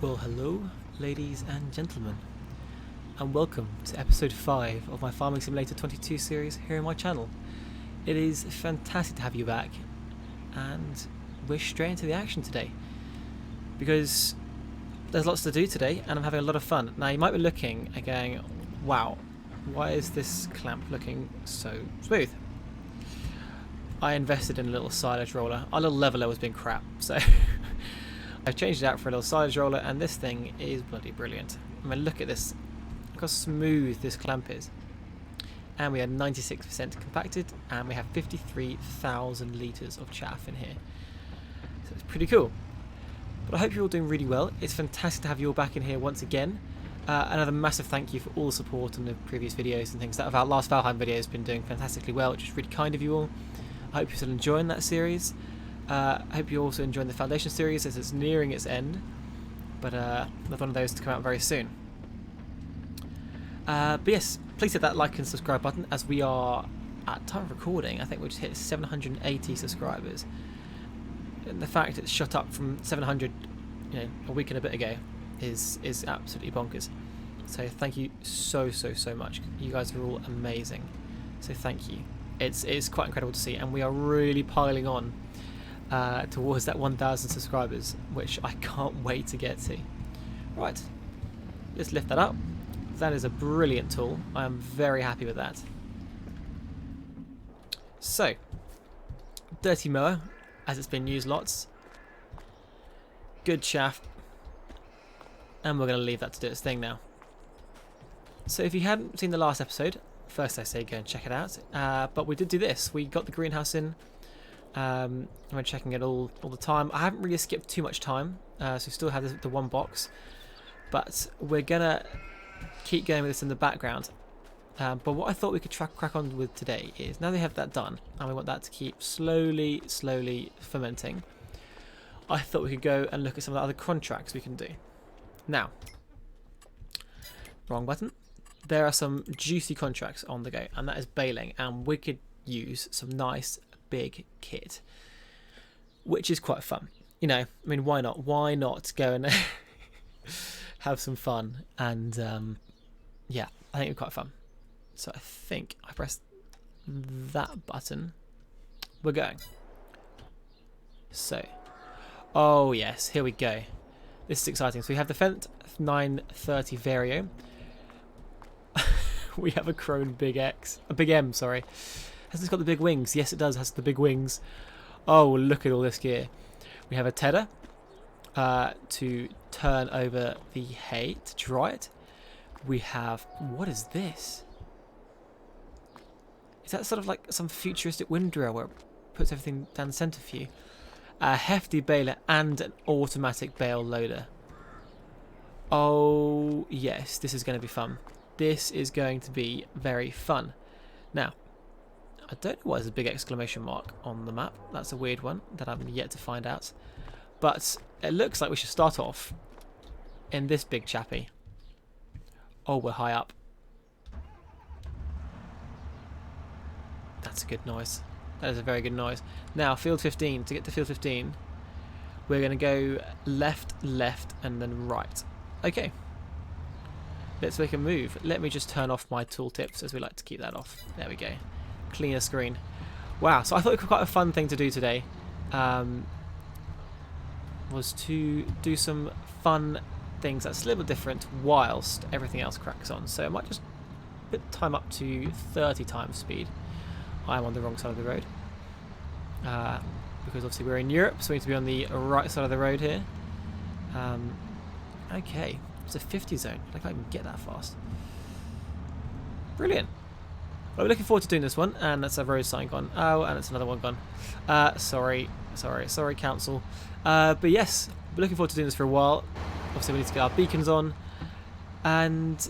Well, hello, ladies and gentlemen, and welcome to episode 5 of my Farming Simulator 22 series here on my channel. It is fantastic to have you back, and we're straight into the action today, because there's lots to do today, and I'm having a lot of fun. Now, you might be looking and going, wow, why is this clamp looking so smooth? I invested in a little silage roller. Our little leveler was being crap, so I've changed it out for a little silage roller, and this thing is bloody brilliant. I mean, look at this. Look how smooth this clamp is. And we are 96% compacted, and we have 53,000 litres of chaff in here. So it's pretty cool. But I hope you're all doing really well. It's fantastic to have you all back in here once again. Another massive thank you for all the support on the previous videos and things. That our last Valheim video has been doing fantastically well, which is really kind of you all. I hope you're still enjoying that series. I hope you're also enjoying the Foundation series as it's nearing its end, but another one of those to come out very soon. But yes, please hit that like and subscribe button, as we are, at time of recording, I think we just hit 780 subscribers. And the fact it's shot up from 700, a week and a bit ago is absolutely bonkers. So thank you so much. You guys are all amazing. So thank you. It's quite incredible to see, and we are really piling on towards that 1,000 subscribers, which I can't wait to get to. Right, let's lift that up. That is a brilliant tool. I am very happy with that. So, dirty mower, as it's been used lots. Good shaft. And we're going to leave that to do its thing now. So if you hadn't seen the last episode, first I say go and check it out. But we did do this. We got the greenhouse in. We're checking it all the time. I haven't really skipped too much time, so we still have the one box. But we're going to keep going with this in the background. But what I thought we could crack on with today is, now they have that done, and we want that to keep slowly fermenting, I thought we could go and look at some of the other contracts we can do. Now, wrong button. There are some juicy contracts on the go, and that is baling, and we could use some nice big kit, which is quite fun. I mean, why not? Why not go and have some fun? And yeah, I think it's quite fun. So I think I press that button. We're going. So, oh yes, here we go. This is exciting. So we have the Fendt 930 Vario. We have a Krone Big M, sorry. Has this got the big wings? Yes, it does. It has the big wings. Oh, look at all this gear. We have a tedder to turn over the hay to dry it. We have, what is this? Is that sort of like some futuristic windrower where it puts everything down the centre for you? A hefty baler and an automatic bale loader. Oh yes, this is going to be fun. This is going to be very fun. Now, I don't know why there's a big exclamation mark on the map. That's a weird one that I'm yet to find out. But it looks like we should start off in this big chappy. Oh, we're high up. That's a good noise. That is a very good noise. Now, field 15. To get to field 15, we're going to go left, and then right. Okay. Let's make a move. Let me just turn off my tooltips, as we like to keep that off. There we go. Cleaner screen. Wow, so I thought it was quite a fun thing to do today. Was to do some fun things that's a little different whilst everything else cracks on. So I might just put time up to 30 times speed. I'm on the wrong side of the road. Because obviously we're in Europe, so we need to be on the right side of the road here. Okay, it's a 50 zone. I can't even get that fast. Brilliant. Well, we're looking forward to doing this one, and that's a road sign gone. Oh, and it's another one gone. Sorry, council. But yes, we're looking forward to doing this for a while. Obviously, we need to get our beacons on, and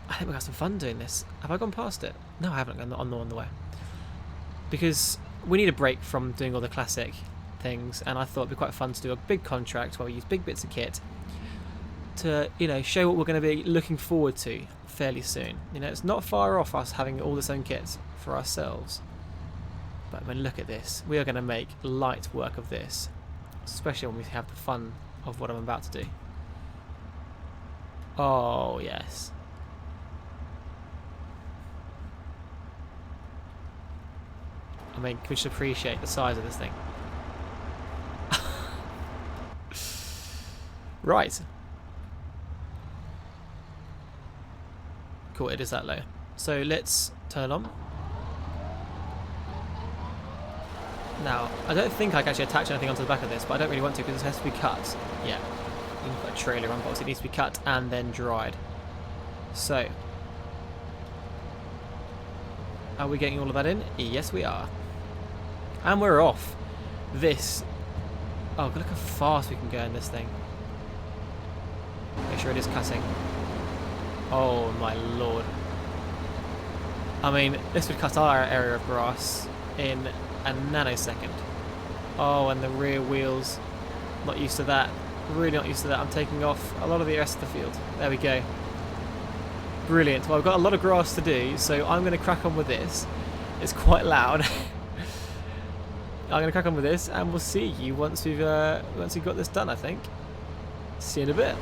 I think we'll have some fun doing this. Have I gone past it? No, I haven't. I'm on the way. Because we need a break from doing all the classic things, and I thought it'd be quite fun to do a big contract where we use big bits of kit to, show what we're going to be looking forward to fairly soon. It's not far off us having all this own kit for ourselves. But when look at this, we are going to make light work of this, especially when we have the fun of what I'm about to do. Oh, yes. I mean, can we just appreciate the size of this thing? Right. Cool, it is that low. So let's turn it on. Now, I don't think I can actually attach anything onto the back of this, but I don't really want to because it has to be cut. Yeah, you can put a trailer on, but obviously it needs to be cut and then dried. So, are we getting all of that in? Yes, we are. And we're off. This. Oh, look how fast we can go in this thing. Make sure it is cutting. Oh my lord. I mean, this would cut our area of grass in a nanosecond. Oh, and the rear wheels. Not used to that. Really not used to that. I'm taking off a lot of the rest of the field. There we go. Brilliant. Well, I've got a lot of grass to do, so I'm going to crack on with this. It's quite loud. I'm going to crack on with this, and we'll see you once we've got this done, I think. See you in a bit.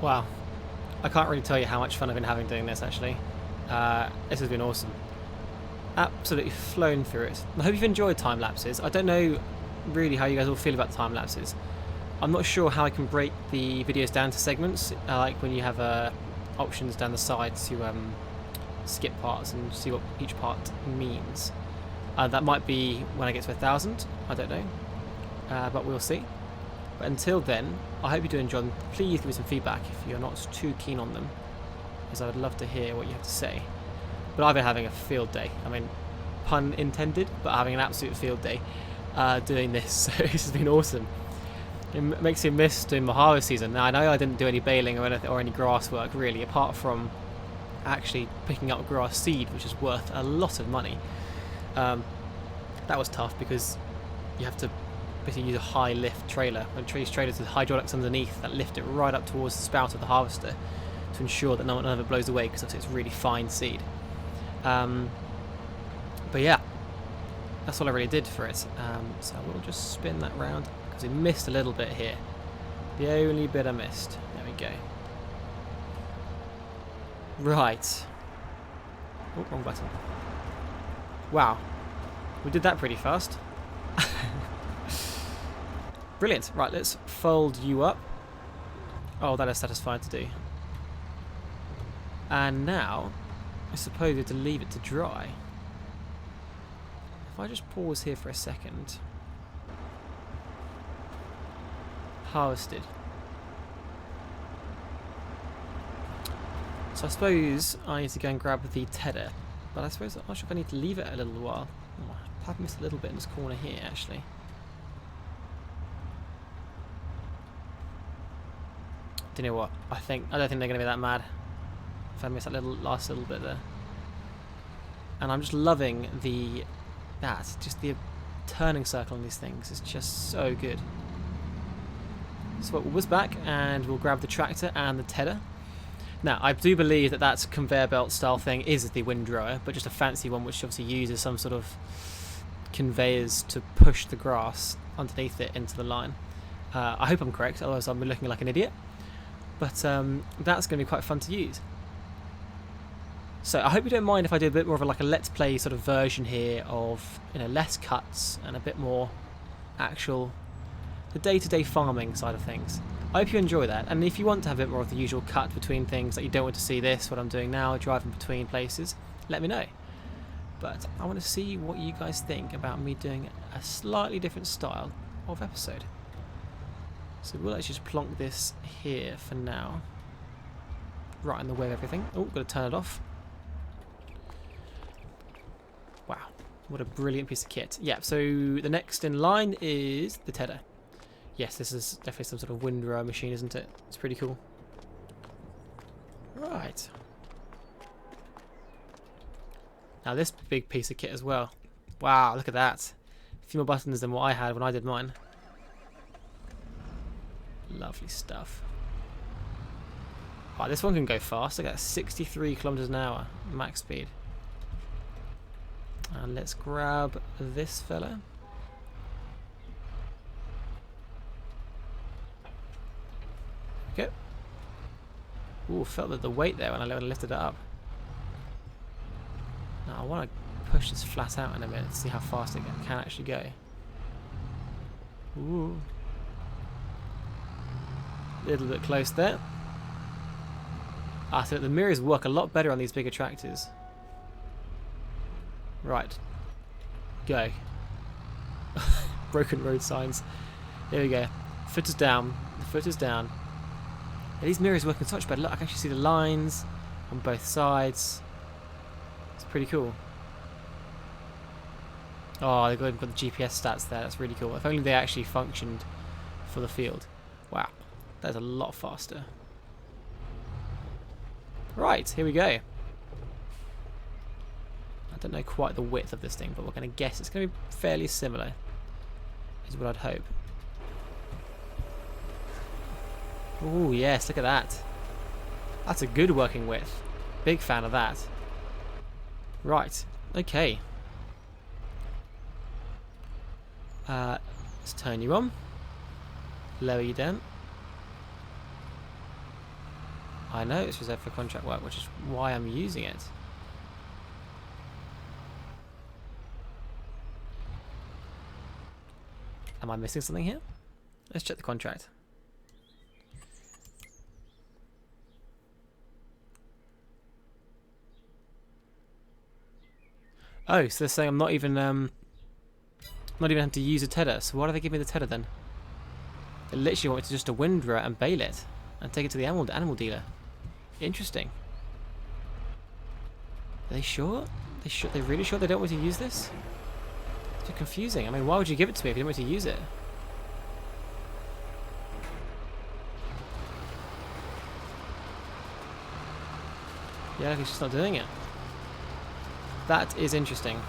Wow, I can't really tell you how much fun I've been having doing this actually. This has been awesome. Absolutely flown through it. I hope you've enjoyed time lapses. I don't know really how you guys all feel about time lapses. I'm not sure how I can break the videos down to segments, like when you have options down the side to skip parts and see what each part means. That might be when I get to 1,000, I don't know, but we'll see. But until then, I hope you do enjoy them. Please give me some feedback if you're not too keen on them, because I would love to hear what you have to say. But I've been having a field day. I mean, pun intended, but having an absolute field day doing this. So this has been awesome. It makes me miss doing my harvest season. Now I know I didn't do any baling or anything or any grass work really, apart from actually picking up grass seed, which is worth a lot of money. That was tough because you have to basically use a high lift trailer. When these trailers with hydraulics underneath that lift it right up towards the spout of the harvester to ensure that none of it blows away, because obviously it's really fine seed. But yeah, that's all I really did for it. So we'll just spin that round because we missed a little bit here. The only bit I missed. There we go. Right. Oh, wrong button. Wow. We did that pretty fast. Brilliant. Right, let's fold you up. Oh, that is satisfying to do. And now, I suppose we have to leave it to dry. If I just pause here for a second. Harvested. So I suppose I need to go and grab the tedder. But I suppose I'm not sure if I need to leave it a little while. Oh, I've missed a little bit in this corner here, actually. Do you know what? I don't think they're going to be that mad if I miss that last little bit there. And I'm just loving just the turning circle on these things. It's just so good. So we'll whiz back and we'll grab the tractor and the tedder. Now, I do believe that conveyor belt style thing is the windrower, but just a fancy one which obviously uses some sort of conveyors to push the grass underneath it into the line. I hope I'm correct, otherwise I'll be looking like an idiot. But that's going to be quite fun to use. So I hope you don't mind if I do a bit more of a let's play sort of version here of less cuts and a bit more actual the day-to-day farming side of things. I hope you enjoy that, and if you want to have a bit more of the usual cut between things, like you don't want to see this, what I'm doing now, driving between places, let me know. But I want to see what you guys think about me doing a slightly different style of episode. So we'll actually just plonk this here for now. Right in the way of everything. Oh, got to turn it off. Wow, what a brilliant piece of kit. Yeah, so the next in line is the tedder. Yes, this is definitely some sort of windrow machine, isn't it? It's pretty cool. Right. Now this big piece of kit as well. Wow, look at that. A few more buttons than what I had when I did mine. Lovely stuff. Wow, this one can go fast. Look at that, 63 kilometers an hour max speed. And let's grab this fella. Okay. Ooh, felt the weight there when I lifted it up. Now I want to push this flat out in a minute to see how fast it can actually go. Ooh. A little bit close there. So the mirrors work a lot better on these bigger tractors. Right. Go. Broken road signs. There we go. Foot is down. The foot is down. Yeah, these mirrors work so much better. Look, I can actually see the lines on both sides. It's pretty cool. Oh, they've got the GPS stats there. That's really cool. If only they actually functioned for the field. Wow. That's a lot faster. Right, here we go. I don't know quite the width of this thing, but we're going to guess it's going to be fairly similar, is what I'd hope. Oh yes, look at that. That's a good working width. Big fan of that. Right, okay. Let's turn you on. Lower you down. I know it's reserved for contract work, which is why I'm using it. Am I missing something here? Let's check the contract. Oh, so they're saying I'm not even having to use a tedder. So why do they give me the tedder then? They literally want me to just a windrow and bale it and take it to the animal dealer. Interesting. Are they sure? They really sure they don't want me to use this? It's a bit confusing. I mean, why would you give it to me if you didn't want me to use it? Yeah, he's just not doing it. That is interesting.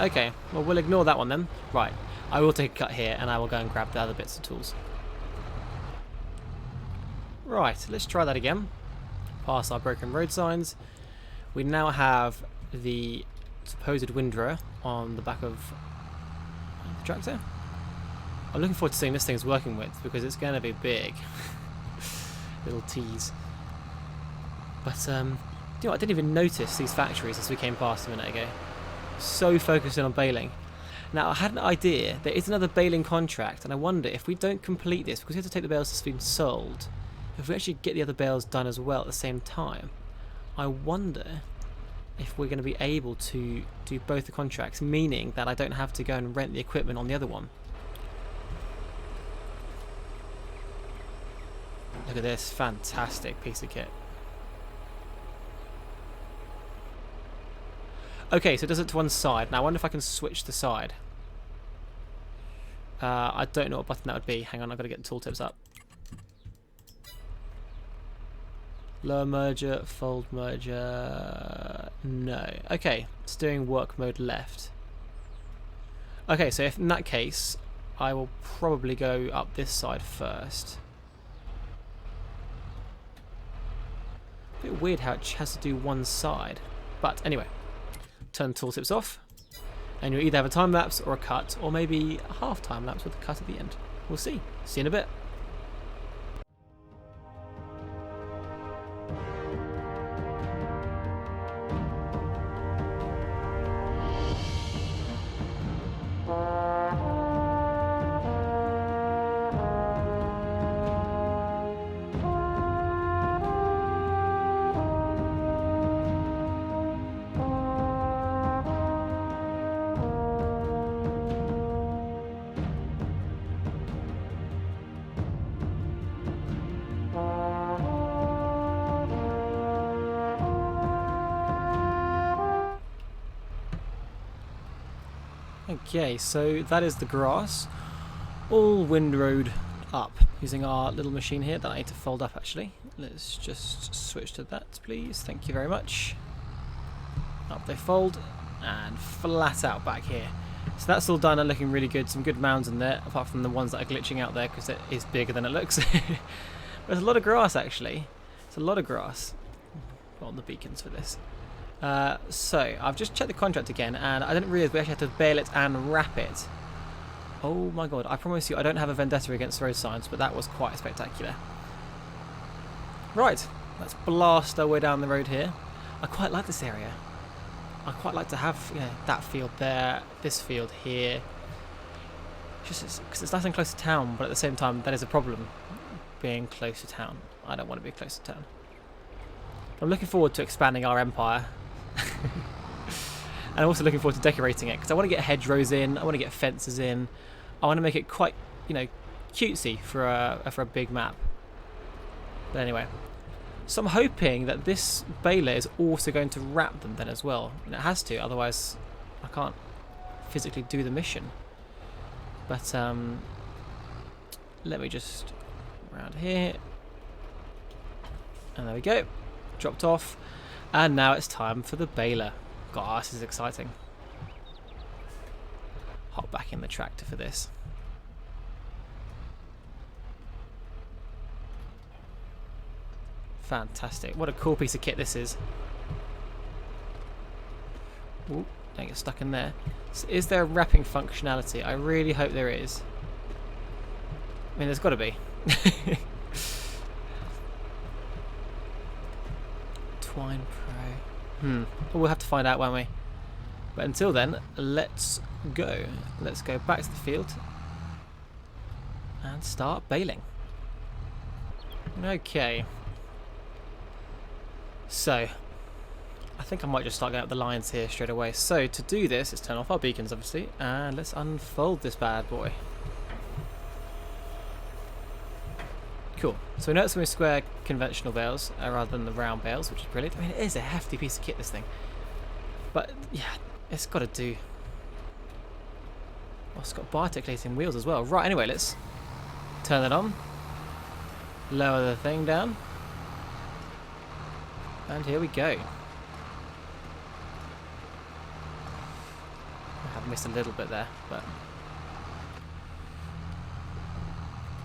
Okay, well we'll ignore that one then. Right, I will take a cut here and I will go and grab the other bits of tools. Right, let's try that again. Past our broken road signs. We now have the supposed windrow on the back of the tractor. I'm looking forward to seeing this thing's working with because it's going to be big. Little tease. But you know, I didn't even notice these factories as we came past a minute ago. So focused in on baling. Now I had an idea. There is another baling contract, and I wonder if we don't complete this because we have to take the bales that's been sold. If we actually get the other bales done as well at the same time, I wonder if we're going to be able to do both the contracts, meaning that I don't have to go and rent the equipment on the other one. Look at this fantastic piece of kit. Okay, so it does it to one side. Now I wonder if I can switch the side. I don't know what button that would be. Hang on, I've got to get the tooltips up. Lower merger, fold merger, no. Okay, steering work mode left. Okay, so if in that case, I will probably go up this side first. A bit weird how it has to do one side. But anyway, turn the tooltips off, and you'll either have a time lapse or a cut, or maybe a half time lapse with a cut at the end. We'll see. See you in a bit. Okay, so that is the grass all windrowed up using our little machine here that I need to fold up actually. Let's just switch to that please, thank you very much. Up they fold and flat out back here. So that's all done and looking really good, some good mounds in there apart from the ones that are glitching out there because it is bigger than it looks. There's a lot of grass actually, it's a lot of grass. Got on the beacons for this. So I've just checked the contract again and I didn't realise we actually had to bale it and wrap it. Oh my god, I promise you I don't have a vendetta against road signs, but that was quite spectacular. Right, let's blast our way down the road here. I quite like this area. I quite like to have that field there, this field here. Just because it's nice and close to town, but at the same time that is a problem, being close to town. I don't want to be close to town. I'm looking forward to expanding our empire. And I'm also looking forward to decorating it because I want to get hedgerows in, I want to get fences in, I want to make it quite, cutesy for a big map. But anyway, so I'm hoping that this baler is also going to wrap them then as well. And it has to, otherwise I can't physically do the mission. But let me just around here, and there we go. Dropped off, and now it's time for the baler. God, this is exciting. Hop back in the tractor for this. Fantastic. What a cool piece of kit this is. Ooh, don't get stuck in there. So is there a wrapping functionality? I really hope there is. I mean, there's got to be. Twine Pro. We'll have to find out, won't we? But until then, let's go. Let's go back to the field and start baling. Okay. So, I think I might just start going up the lines here straight away. So, to do this, let's turn off our beacons, obviously, and let's unfold this bad boy. Cool. So we know it's going to be square conventional bales rather than the round bales, which is brilliant. I mean, it is a hefty piece of kit, this thing. But, yeah, it's got to do. Oh, it's got biarticulating wheels as well. Right, anyway, let's turn it on. Lower the thing down. And here we go. I have missed a little bit there, but...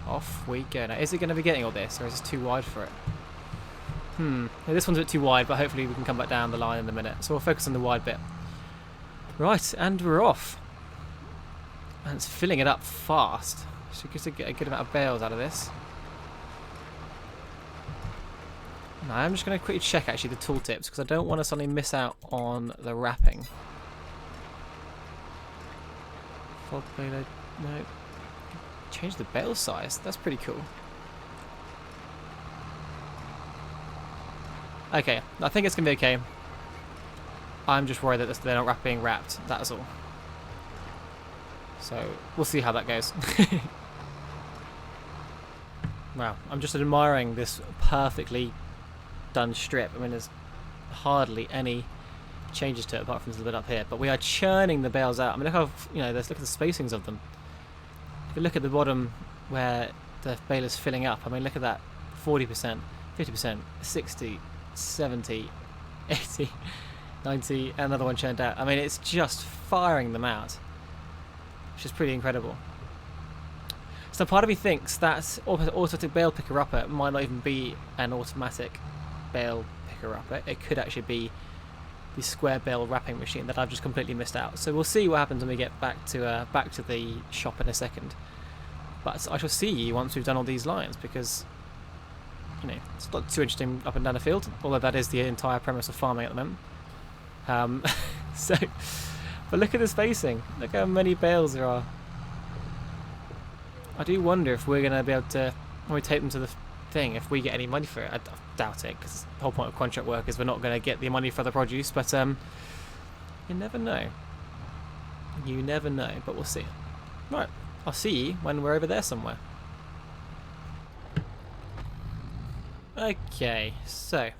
off we go. Now, is it going to be getting all this, or is it too wide for it? Yeah, this one's a bit too wide, but hopefully we can come back down the line in a minute. So we'll focus on the wide bit. Right, and we're off. And it's filling it up fast. Should get a good amount of bales out of this. Now, I'm just going to quickly check, actually, the tooltips, because I don't want to suddenly miss out on the wrapping. Fog baler, no. Change the bale size. That's pretty cool. Okay, I think it's gonna be okay. I'm just worried that they're not being wrapped. That's all. So we'll see how that goes. Wow, I'm just admiring this perfectly done strip. I mean, there's hardly any changes to it apart from this little bit up here. But we are churning the bales out. I mean, look how look at the spacings of them. If you look at the bottom where the bale is filling up, I mean, look at that. 40%, 50%, 60, 70, 80, 90, another one churned out. I mean, it's just firing them out, which is pretty incredible. So part of me thinks that automatic bale picker-upper might not even be an automatic bale picker-upper. It could actually be the square bale wrapping machine that I've just completely missed out. So we'll see what happens when we get back to the shop in a second. But I shall see you once we've done all these lines, because it's not too interesting up and down the field, although that is the entire premise of farming at the moment. But look at the spacing. Look how many bales there are. I do wonder if we're going to be able to, when we take them to the thing, if we get any money for it. I doubt it, because the whole point of contract work is we're not going to get the money for the produce, but you never know. You never know, but we'll see. Right, I'll see you when we're over there somewhere. Okay, so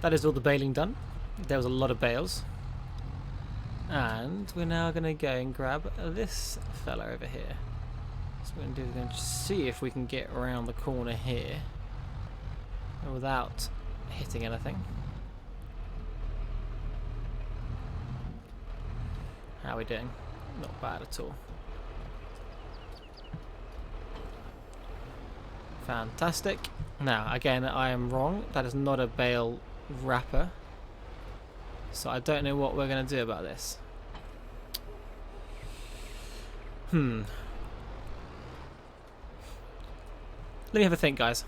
that is all the baling done. There was a lot of bales. And we're now going to go and grab this fella over here. So what we're going to do is going to see if we can get around the corner here without hitting anything. How are we doing? Not bad at all. Fantastic. Now, again, I am wrong. That is not a bale wrapper. So I don't know what we're going to do about this. Let me have a think, guys.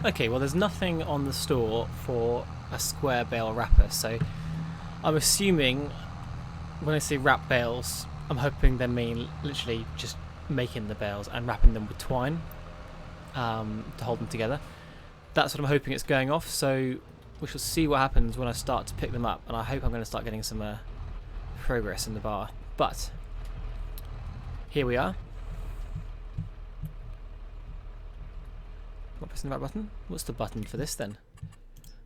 Okay, well, there's nothing on the store for a square bale wrapper, so I'm assuming when I say wrap bales, I'm hoping they mean literally just making the bales and wrapping them with twine to hold them together. That's what I'm hoping it's going off, so we shall see what happens when I start to pick them up, and I hope I'm going to start getting some progress in the bar. But here we are. Not pressing the right button? What's the button for this then?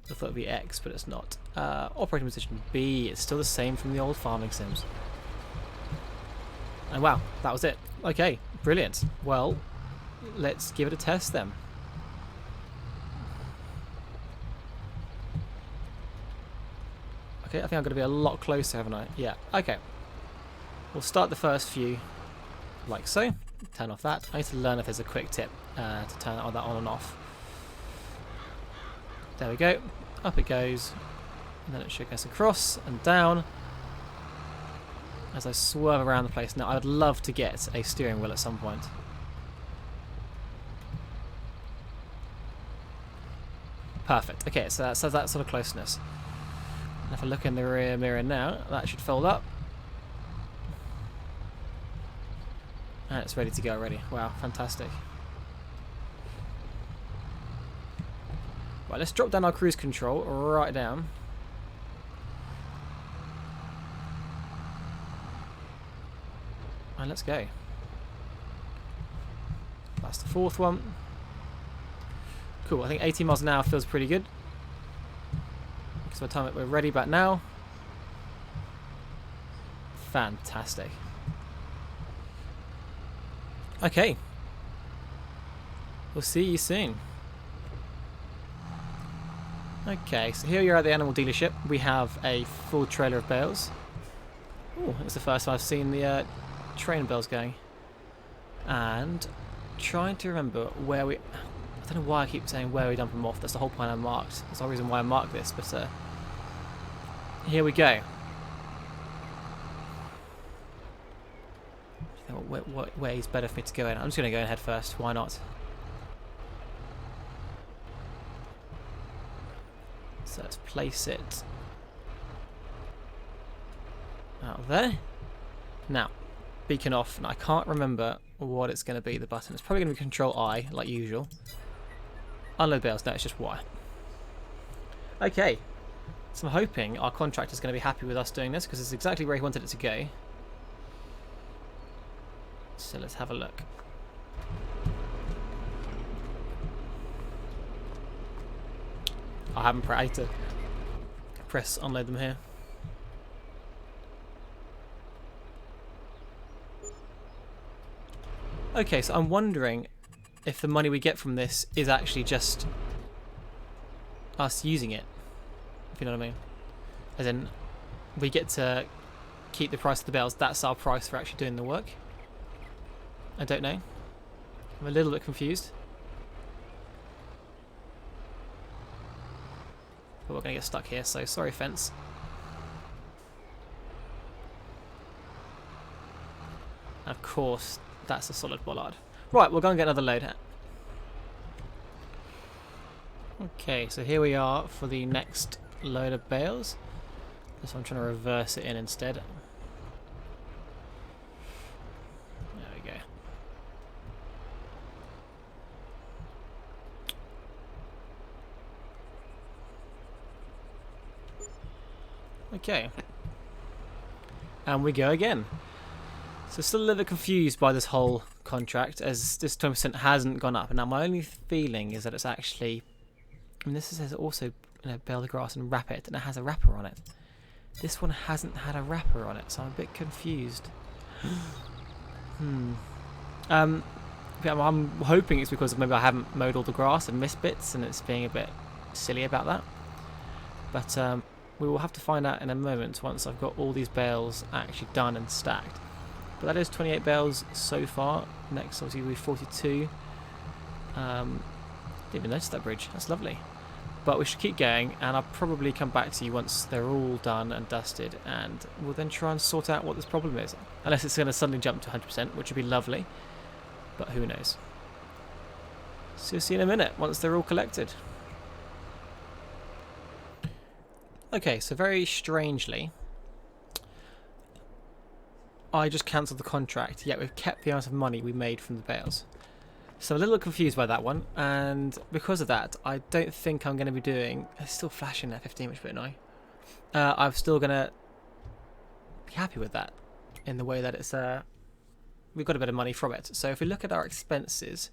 I thought it would be X, but it's not. Operating position B. It's still the same from the old farming sims. And wow, that was it. Okay, brilliant. Well, let's give it a test then. Okay, I think I'm going to be a lot closer, haven't I? Yeah, okay. We'll start the first few like so. Turn off that. I need to learn if there's a quick tip to turn that on and off. There we go. Up it goes. And then it should go across and down as I swerve around the place. Now, I would love to get a steering wheel at some point. Perfect. Okay, so that says that sort of closeness. And if I look in the rear mirror now, that should fold up. And it's ready to go already. Wow, fantastic. Right, let's drop down our cruise control right down. And let's go. That's the fourth one. Cool, I think 18 miles an hour feels pretty good. Because by the time we're ready back now. Fantastic. Okay. We'll see you soon. Okay, so here you're at the animal dealership. We have a full trailer of bales. Oh, it's the first time I've seen the train bales going. And trying to remember where we... I don't know why I keep saying where we dump them off. That's the whole point I marked. That's the whole reason why I marked this. But here we go. What way is better for me to go in? I'm just going to go in head first. Why not? So let's place it out there. Now, beacon off. And I can't remember what it's going to be, the button. It's probably going to be Control I, like usual. Unload bales. No, it's just Y. Okay. So I'm hoping our contractor's going to be happy with us doing this, because it's exactly where he wanted it to go. So let's have a look. I had to press unload them here. Okay, so I'm wondering if the money we get from this is actually just us using it, if you know what I mean. As in, we get to keep the price of the bales, that's our price for actually doing the work. I don't know. I'm a little bit confused. But we're going to get stuck here, so sorry fence. And of course, that's a solid bollard. Right, we'll go and get another load. Okay, so here we are for the next load of bales. So I'm trying to reverse it in instead. There we go. Okay. And we go again. So still a little bit confused by this whole contract, as this 20% hasn't gone up. And now my only feeling is that it's actually... I mean, this says also, you know, bale the grass and wrap it, and it has a wrapper on it. This one hasn't had a wrapper on it, so I'm a bit confused. Yeah, I'm hoping it's because maybe I haven't mowed all the grass and missed bits and it's being a bit silly about that. But we will have to find out in a moment once I've got all these bales actually done and stacked. But that is 28 bales so far. Next obviously will be 42. Didn't even notice that bridge. That's lovely. But we should keep going, and I'll probably come back to you once they're all done and dusted, and we'll then try and sort out what this problem is. Unless it's going to suddenly jump to 100%, which would be lovely. But who knows. So you'll see in a minute once they're all collected. Okay, so very strangely, I just cancelled the contract, yet we've kept the amount of money we made from the bales. So I'm a little confused by that one, and because of that, I don't think I'm going to be doing... It's still flashing at 15, which is a bit annoying. I'm still going to be happy with that, in the way that it's... we've got a bit of money from it. So if we look at our expenses...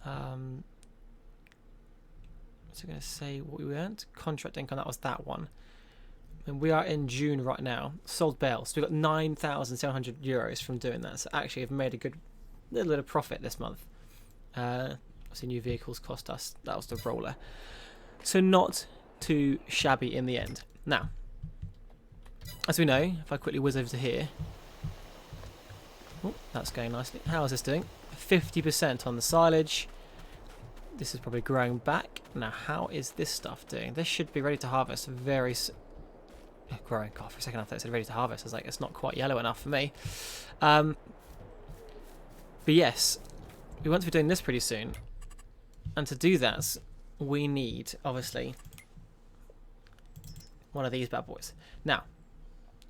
so I'm going to say what we earned. Contract income, that was that one. And we are in June right now. Sold bales. So we got 9,700 euros from doing that. So actually I've made a good little bit of profit this month. Obviously new vehicles cost us. That was the roller. So not too shabby in the end. Now, as we know, if I quickly whiz over to here. Oh, that's going nicely. How is this doing? 50% on the silage. This is probably growing back. Now, how is this stuff doing? This should be ready to harvest very soon. Growing. God, for a second I thought it said ready to harvest. I was like, it's not quite yellow enough for me. But yes, we want to be doing this pretty soon. And to do that, we need, obviously, one of these bad boys. Now,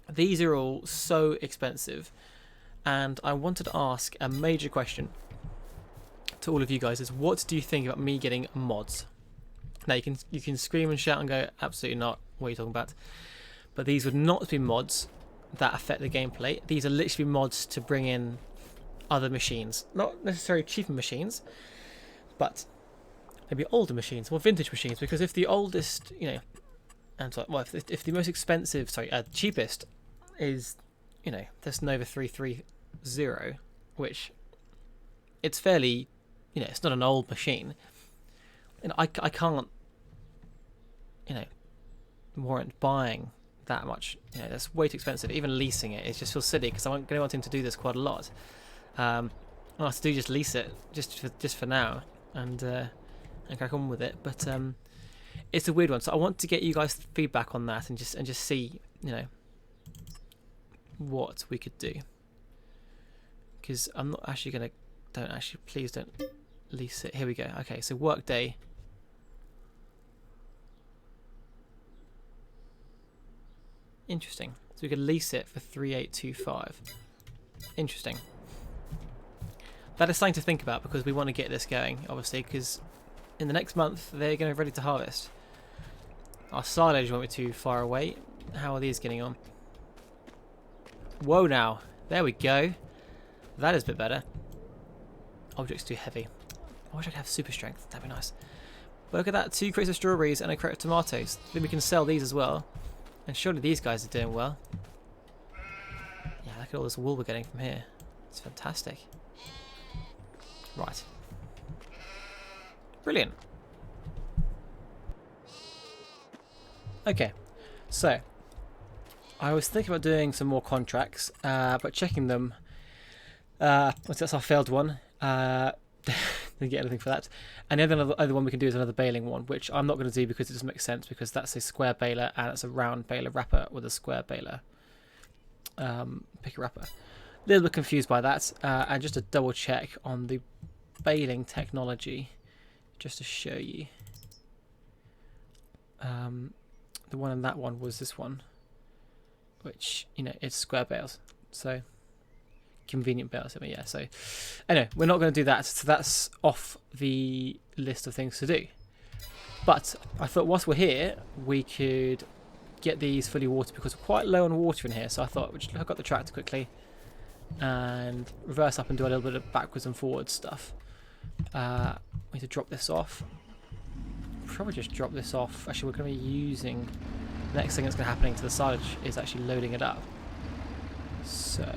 these are all so expensive. And I wanted to ask a major question to all of you guys is, what do you think about me getting mods? Now, you can scream and shout and go, absolutely not, what are you talking about? But these would not be mods that affect the gameplay. These are literally mods to bring in other machines. Not necessarily cheaper machines, but maybe older machines, more vintage machines. Because if the oldest, you know, and so, well, if the most expensive, cheapest is, you know, this Nova 330, which it's fairly, you know, it's not an old machine. You know, I can't, you know, warrant buying that much. You know, that's way too expensive. Even leasing it just feels silly because I'm going to want him to do this quite a lot. I'll have to just lease it just for now and crack on with it. But it's a weird one. So I want to get you guys' feedback on that and just see, you know, what we could do. Because I'm not actually going to... Please don't lease it. Here we go. Okay, so workday. Interesting. So we could lease it for 3,825. Interesting. That is something to think about because we want to get this going, obviously, because in the next month they're going to be ready to harvest. Our silage won't be too far away. How are these getting on? Whoa now. There we go. That is a bit better. Object's too heavy. I wish I could have super strength. That'd be nice. But look at that. 2 crates of strawberries and a crate of tomatoes. Then we can sell these as well. And surely these guys are doing well. Yeah, look at all this wool we're getting from here. It's fantastic. Right. Brilliant. Okay. So, I was thinking about doing some more contracts, but checking them. That's our failed one. Didn't get anything for that. And the other one we can do is another baling one, which I'm not going to do because it doesn't make sense because that's a square baler and it's a round baler wrapper with a square baler picker wrapper. A little bit confused by that. And just to double check on the baling technology, just to show you. The one in that one was this one, which, you know, it's square bales. So convenient bales, I mean, yeah. So anyway, we're not going to do that. So that's off the list of things to do. But I thought whilst we're here, we could get these fully watered because we're quite low on water in here. So I thought we'd just hook up the tractor quickly and reverse up and do a little bit of backwards and forwards stuff. We need to drop this off. Probably just drop this off. Actually, we're going to be using The next thing that's going to happen to the silage is actually loading it up. So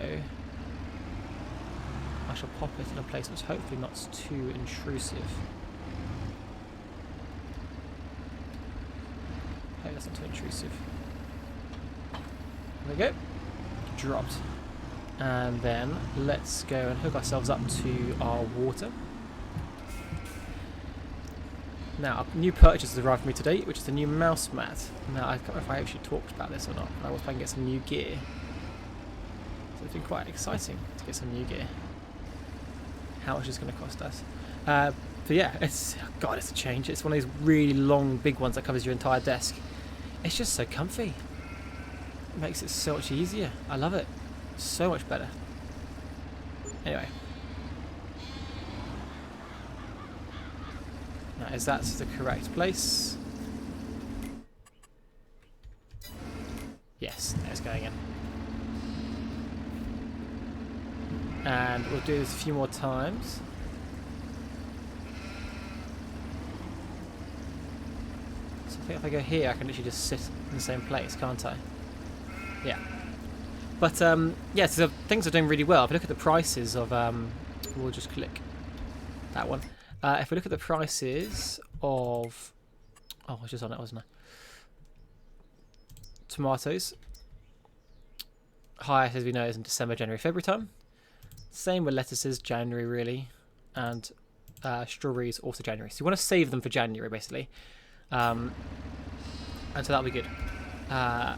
I shall pop it in a place that's hopefully not too intrusive. Hope that's not too intrusive. There we go. Dropped. And then let's go and hook ourselves up to our water. Now, a new purchase has arrived for me today, which is the new mouse mat. Now, I can't remember if I actually talked about this or not, but I was planning to get some new gear. So it's been quite exciting to get some new gear. How much is it going to cost us? But yeah, it's a change. It's one of these really long, big ones that covers your entire desk. It's just so comfy. It makes it so much easier. I love it. So much better. Anyway. Now, is that the correct place? Yes, there's going in. And we'll do this a few more times. So I think if I go here, I can literally just sit in the same place, can't I? Yeah. But yeah, so things are doing really well. If we look at the prices of, we'll just click that one. If we look at the prices of, oh, I was just on it, wasn't I? Tomatoes. Highest, as we know, is in December, January, February time. Same with lettuces, January really, and strawberries also January. So you want to save them for January, basically, and so that'll be good. Yeah.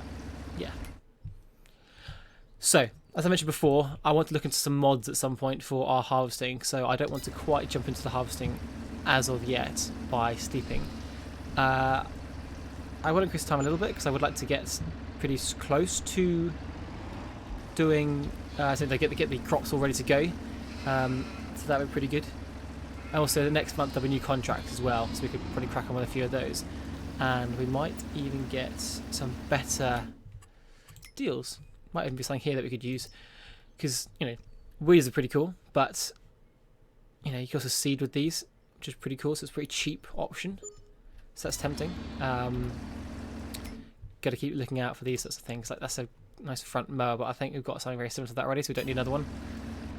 So, as I mentioned before, I want to look into some mods at some point for our harvesting, so I don't want to quite jump into the harvesting as of yet by sleeping. I will increase time a little bit because I would like to get pretty close to doing, so they get the crops all ready to go, so that would be pretty good. And also the next month there'll be new contracts as well, so we could probably crack on with a few of those, and we might even get some better deals. Might even be something here that we could use, because you know, weeds are pretty cool, but you know, you can also seed with these, which is pretty cool. So it's a pretty cheap option, so that's tempting. Got to keep looking out for these sorts of things. Like that's a nice front mower, but I think we've got something very similar to that already, so we don't need another one.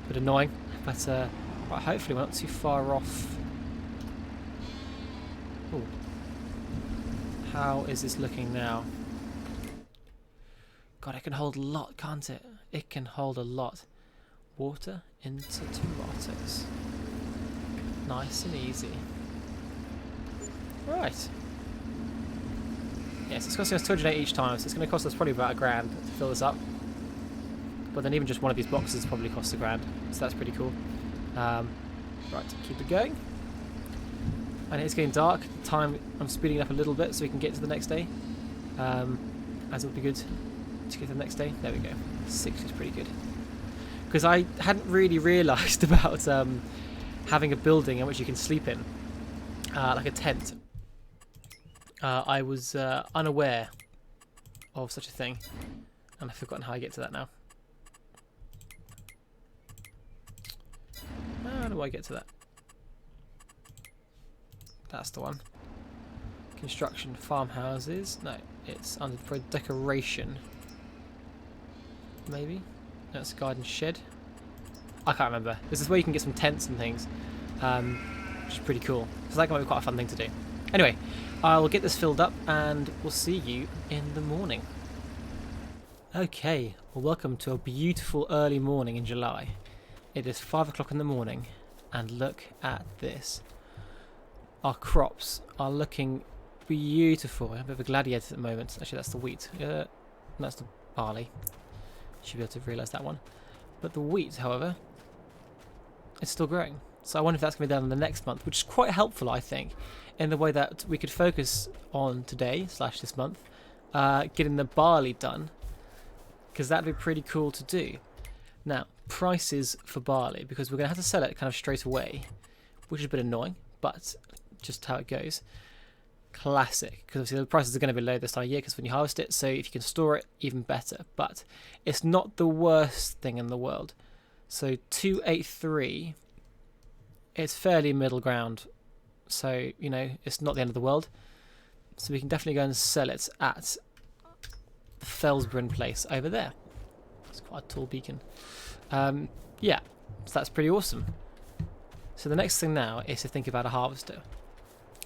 A bit annoying, but right, hopefully we're not too far off. Ooh. How is this looking now? God, it can hold a lot, can't it? It can hold a lot. Water into tomatoes. Nice and easy. Right. Yes, it's costing us 208 each time, so it's going to cost us probably about £1,000 to fill this up. But then even just one of these boxes probably costs £1,000, so that's pretty cool. Right, keep it going. And it's getting dark. Time, I'm speeding up a little bit so we can get to the next day. As it would be good to get to the next day. There we go. 6 is pretty good. Because I hadn't really realised about having a building in which you can sleep in, like a tent. I was unaware of such a thing, and I've forgotten how I get to that now. How do I get to that? That's the one. Construction, farmhouses. No, it's under for decoration. Maybe. That's a garden shed. I can't remember. This is where you can get some tents and things, which is pretty cool. So that might be quite a fun thing to do. Anyway, I'll get this filled up and we'll see you in the morning. Okay, well, welcome to a beautiful early morning in July. It is 5 o'clock in the morning, and look at this. Our crops are looking beautiful. I have a bit of a gladiator at the moment. Actually, that's the wheat. That's the barley. Should be able to realise that one. But the wheat, however, is still growing. So I wonder if that's going to be done in the next month, which is quite helpful, I think, in the way that we could focus on today / this month, getting the barley done, because that'd be pretty cool to do. Now, prices for barley, because we're going to have to sell it kind of straight away, which is a bit annoying, but just how it goes. Classic, because obviously the prices are going to be low this time of year because when you harvest it, so if you can store it, even better. But it's not the worst thing in the world. So 283, it's fairly middle ground, so you know it's not the end of the world. So we can definitely go and sell it at the Felsbrunn place over there. It's quite a tall beacon. Yeah, so that's pretty awesome. So the next thing now is to think about a harvester.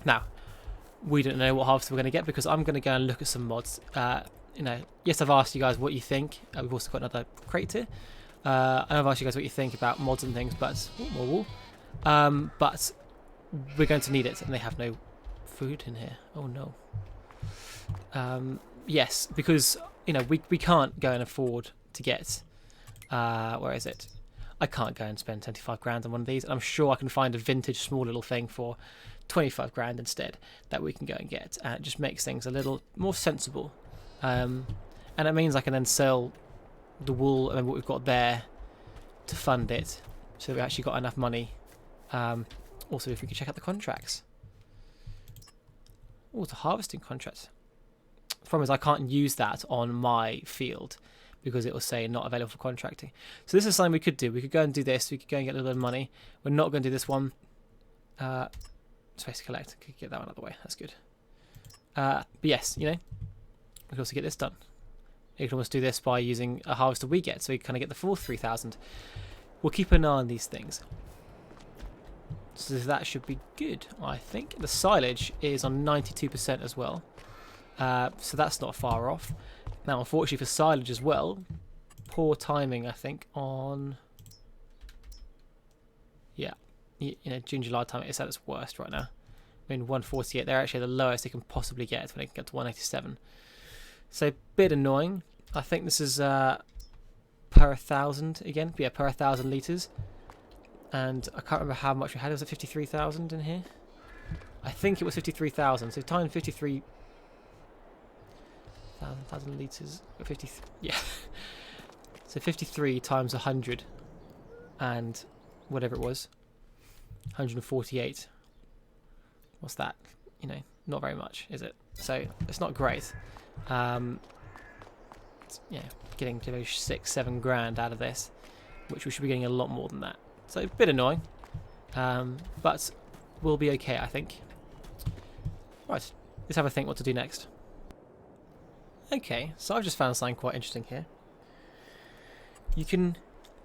Now, we don't know what harvester we're going to get because I'm going to go and look at some mods. Yes, I've asked you guys what you think. We've also got another crate here. And I've asked you guys what you think about mods and things, but but we're going to need it, and they have no food in here. Oh no. Yes, because we can't go and afford to get. Where is it? I can't go and spend 25 grand on one of these. I'm sure I can find a vintage small little thing for 25 grand instead that we can go and get, and it just makes things a little more sensible. And it means I can then sell the wool and what we've got there to fund it, so we actually got enough money. Also, if we could check out the contracts. Oh, it's a harvesting contract. The problem is I can't use that on my field because it will say not available for contracting. So this is something we could do. We could go and do this. We could go and get a little bit of money. We're not going to do this one. Space to collect. Could get that one out of the way. That's good. But yes, we can also get this done. You can almost do this by using a harvester we get, so you kind of get the full 3,000. We'll keep an eye on these things. So that should be good, I think. The silage is on 92% as well. So that's not far off. Now, unfortunately for silage as well, poor timing, I think, on... Yeah, June, July time, it's at its worst right now. I mean, 148, they're actually the lowest they can possibly get when they can get to 187. So, a bit annoying. I think this is per 1,000 again. Yeah, per 1,000 litres. And I can't remember how much we had. Was it 53,000 in here? I think it was 53,000. So, times 53... 1,000 litres, 50, yeah. So 53 times 100 and whatever it was, 148. What's that? Not very much, is it? So it's not great. Getting to 6-7 grand out of this, which we should be getting a lot more than that. So a bit annoying, but we'll be okay, I think. Right, let's have a think what to do next. Okay, so I've just found something quite interesting here. You can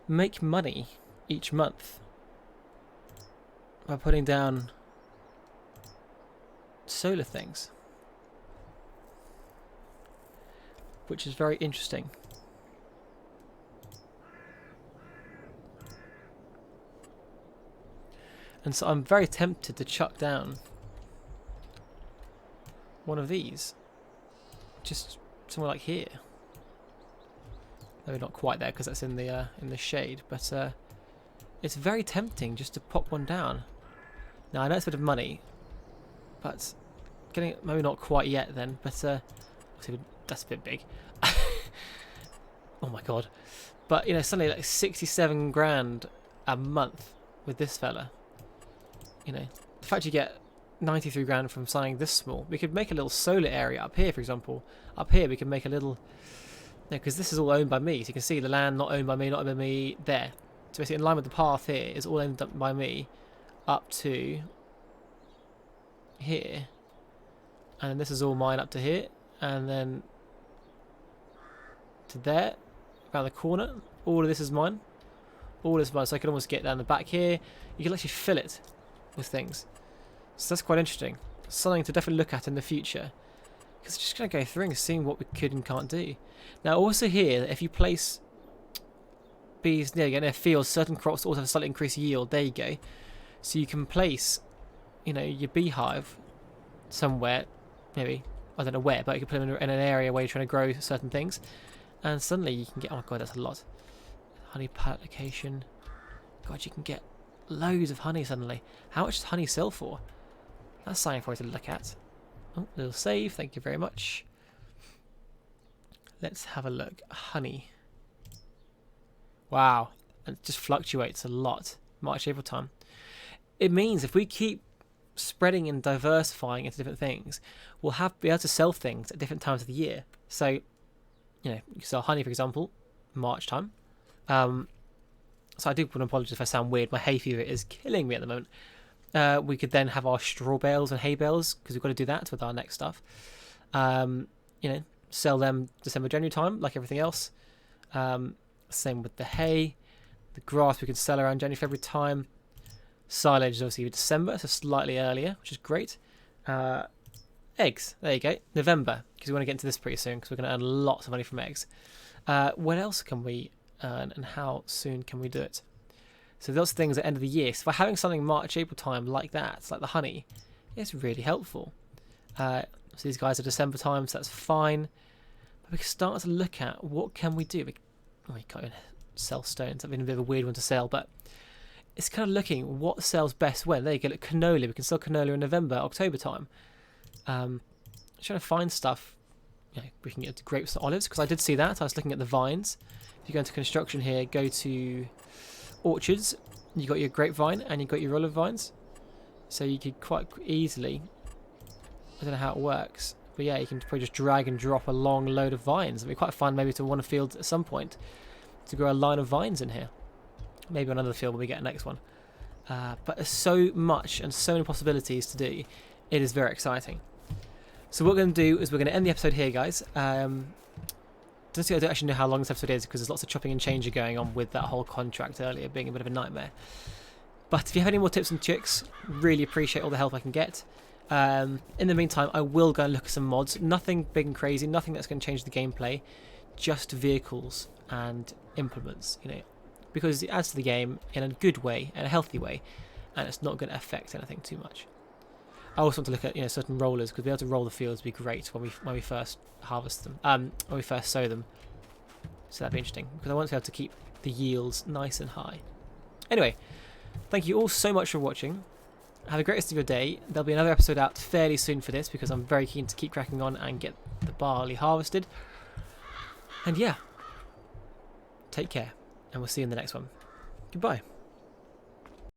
make money each month by putting down solar things, which is very interesting. And so I'm very tempted to chuck down one of these, just somewhere like here. Maybe not quite there because that's in the shade, but it's very tempting just to pop one down. Now I know it's a bit of money, but getting it maybe not quite yet then. But that's a bit big. Oh my god! But suddenly like 67 grand a month with this fella. The fact you get 93 grand from something this small. We could make a little solar area up here, for example. Up here we can make a little... because this is all owned by me. So you can see the land not owned by me, not owned by me there. So basically in line with the path here is all owned up by me up to here. And then this is all mine up to here. And then to there, around the corner. All of this is mine. All this is mine. So I can almost get down the back here. You can actually fill it with things. So that's quite interesting. Something to definitely look at in the future. Because it's just going to go through and seeing what we could and can't do. Now also here, if you place bees near their fields, certain crops also have a slightly increased yield. There you go. So you can place, your beehive somewhere, maybe, I don't know where, but you can put them in an area where you're trying to grow certain things. And suddenly you can get, oh my god, that's a lot. Honey application. God, you can get loads of honey suddenly. How much does honey sell for? That's something for you to look at. Oh, little save, thank you very much. Let's have a look. Honey. Wow, it just fluctuates a lot. March, April time. It means if we keep spreading and diversifying into different things, we'll be able to sell things at different times of the year. So, you can sell honey, for example, March time. So I do want to apologise if I sound weird. My hay fever is killing me at the moment. We could then have our straw bales and hay bales because we've got to do that with our next stuff. sell them December, January time, like everything else. Same with the hay. The grass we can sell around January, February time. Silage is obviously December, so slightly earlier, which is great. Eggs, there you go, November, because we want to get into this pretty soon, because we're going to earn lots of money from eggs. What else can we earn, and how soon can we do it? So those things at the end of the year. So by having something March, April time like that, like the honey, it's really helpful. So these guys are December time, so that's fine. But we can start to look at what can we do. We can't even sell stones. That'd been a bit of a weird one to sell, but it's kind of looking what sells best when. There you go, look, canola. We can sell canola in November, October time. Trying to find stuff. We can get grapes and olives, because I did see that. I was looking at the vines. If you go into construction here, go to orchards. You got your grapevine and you got your olive vines. So you could quite easily, I don't know how it works, but yeah, you can probably just drag and drop a long load of vines. It'd be quite fun maybe to want a field at some point to grow a line of vines in here. Maybe on another field when we get the next one. But there's so much and so many possibilities to do. It is very exciting. So what we're going to do is we're going to end the episode here, guys. I don't actually know how long this episode is, because there's lots of chopping and changing going on with that whole contract earlier being a bit of a nightmare. But if you have any more tips and tricks, really appreciate all the help I can get. In the meantime, I will go and look at some mods. Nothing big and crazy, nothing that's going to change the gameplay. Just vehicles and implements, because it adds to the game in a good way, in a healthy way, and it's not going to affect anything too much. I also want to look at certain rollers, because being able to roll the fields would be great when we first harvest them, when we first sow them. So that'd be interesting, because I want to be able to keep the yields nice and high. Anyway, thank you all so much for watching. Have a great rest of your day. There'll be another episode out fairly soon for this, because I'm very keen to keep cracking on and get the barley harvested. And yeah, take care, and we'll see you in the next one. Goodbye.